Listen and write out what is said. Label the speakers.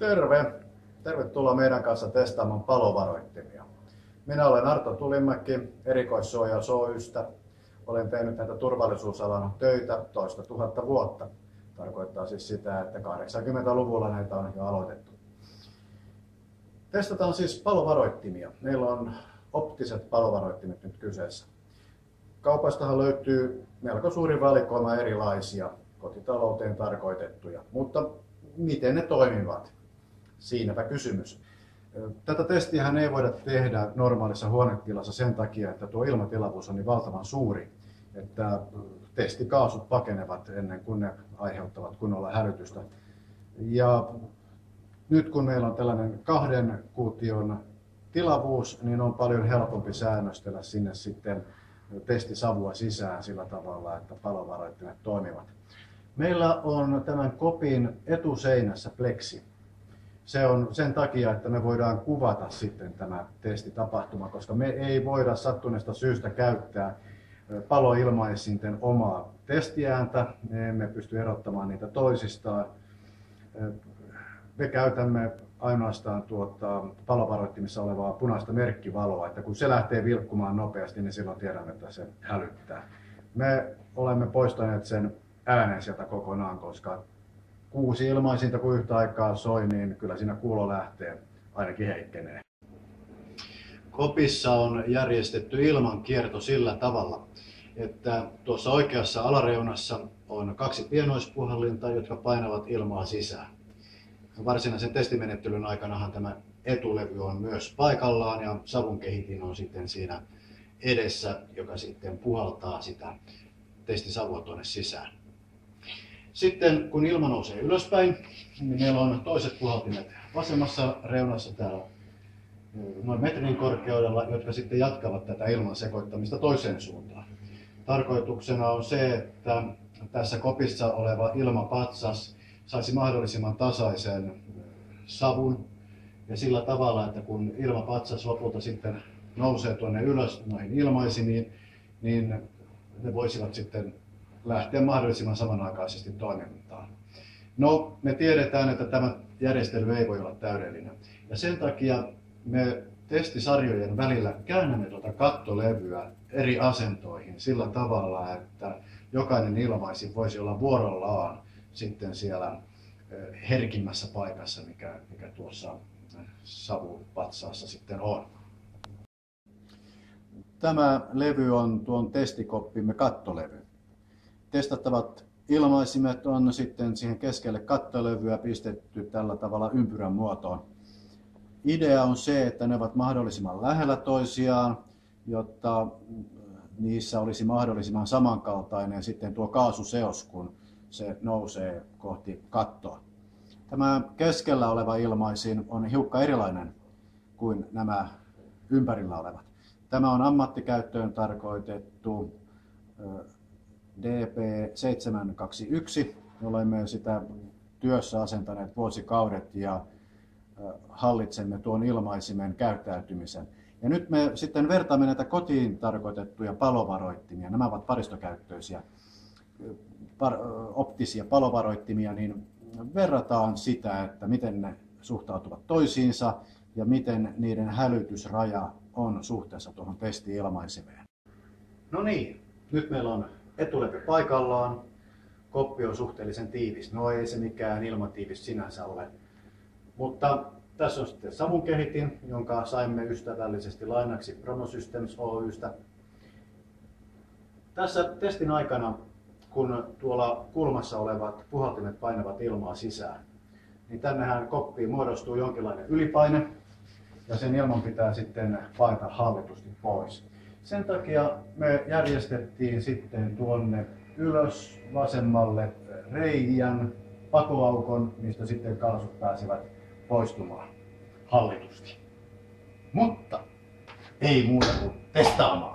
Speaker 1: Terve! Tervetuloa meidän kanssa testaamaan palovaroittimia. Minä olen Arto Tulimäki, erikoissuojaus Oy:stä. Olen tehnyt näitä turvallisuusalan töitä toista tuhatta vuotta. Tarkoittaa siis sitä, että 80-luvulla näitä on jo aloitettu. Testataan siis palovaroittimia. Meillä on optiset palovaroittimet nyt kyseessä. Kaupastahan löytyy melko suuri valikoima erilaisia kotitalouteen tarkoitettuja, mutta miten ne toimivat? Siinäpä kysymys. Tätä testiähän ei voida tehdä normaalissa huonetilassa sen takia, että tuo ilmatilavuus on niin valtavan suuri, että testikaasut pakenevat ennen kuin ne aiheuttavat kunnolla hälytystä. Ja nyt kun meillä on tällainen 2 kuution tilavuus, niin on paljon helpompi säännöstellä sinne sitten testisavua sisään sillä tavalla, että palovaroittimet toimivat. Meillä on tämän kopin etuseinässä pleksi. Se on sen takia, että me voidaan kuvata sitten tämä testitapahtuma, koska me ei voida sattuneesta syystä käyttää paloilmaisinten omaa testiääntä. Me emme pysty erottamaan niitä toisistaan. Me käytämme ainoastaan palovaroittimissa olevaa punaista merkkivaloa, että kun se lähtee vilkkumaan nopeasti, niin silloin tiedämme, että se hälyttää. Me olemme poistaneet sen äänen sieltä kokonaan, koska 6 ilmaisinta kun yhtä aikaa soi, niin kyllä siinä kuulo lähtee, ainakin heikkenee. Kopissa on järjestetty ilmankierto sillä tavalla, että tuossa oikeassa alareunassa on 2 pienoispuhallinta, jotka painavat ilmaa sisään. Varsinaisen testimenettelyn aikanahan tämä etulevy on myös paikallaan ja savunkehitin on sitten siinä edessä, joka sitten puhaltaa sitä testisavua tuonne sisään. Sitten kun ilma nousee ylöspäin, niin meillä on toiset puhaltimet vasemmassa reunassa täällä noin metrin korkeudella, jotka sitten jatkavat tätä ilman sekoittamista toiseen suuntaan. Tarkoituksena on se, että tässä kopissa oleva ilmapatsas saisi mahdollisimman tasaisen savun ja sillä tavalla, että kun ilmapatsas lopulta sitten nousee tuonne ylös noihin ilmaisimiin, niin ne voisivat sitten lähteä mahdollisimman samanaikaisesti toimintaan. No, me tiedetään, että tämä järjestely ei voi olla täydellinen. Ja sen takia me testisarjojen välillä käännämme tuota kattolevyä eri asentoihin sillä tavalla, että jokainen ilmaisin voisi olla vuorollaan sitten siellä herkimmässä paikassa, mikä tuossa savupatsaassa sitten on. Tämä levy on tuon testikoppimme kattolevy. Testattavat ilmaisimet on sitten siihen keskelle kattolevyä pistetty tällä tavalla ympyrän muotoon. Idea on se, että ne ovat mahdollisimman lähellä toisiaan, jotta niissä olisi mahdollisimman samankaltainen sitten tuo kaasuseos, kun se nousee kohti kattoa. Tämä keskellä oleva ilmaisin on hiukan erilainen kuin nämä ympärillä olevat. Tämä on ammattikäyttöön tarkoitettu DP721. Olemme sitä työssä asentaneet vuosikaudet ja hallitsemme tuon ilmaisimen käyttäytymisen. Ja nyt me sitten vertaamme näitä kotiin tarkoitettuja palovaroittimia. Nämä ovat paristokäyttöisiä optisia palovaroittimia, niin verrataan sitä, että miten ne suhtautuvat toisiinsa ja miten niiden hälytysraja on suhteessa tuohon testi-ilmaisimeen. No niin, nyt meillä on etulevy paikallaan. Koppi on suhteellisen tiivis. No ei se mikään ilmatiivis sinänsä ole. Mutta tässä on sitten savunkehitin, jonka saimme ystävällisesti lainaksi Promosystems Oy:stä. Tässä testin aikana, kun tuolla kulmassa olevat puhaltimet painavat ilmaa sisään, niin tännehän koppiin muodostuu jonkinlainen ylipaine ja sen ilman pitää sitten paeta hallitusti pois. Sen takia me järjestettiin sitten tuonne ylös vasemmalle reiän pakoaukon, mistä sitten kaasut pääsivät poistumaan hallitusti. Mutta ei muuta kuin testaamaan.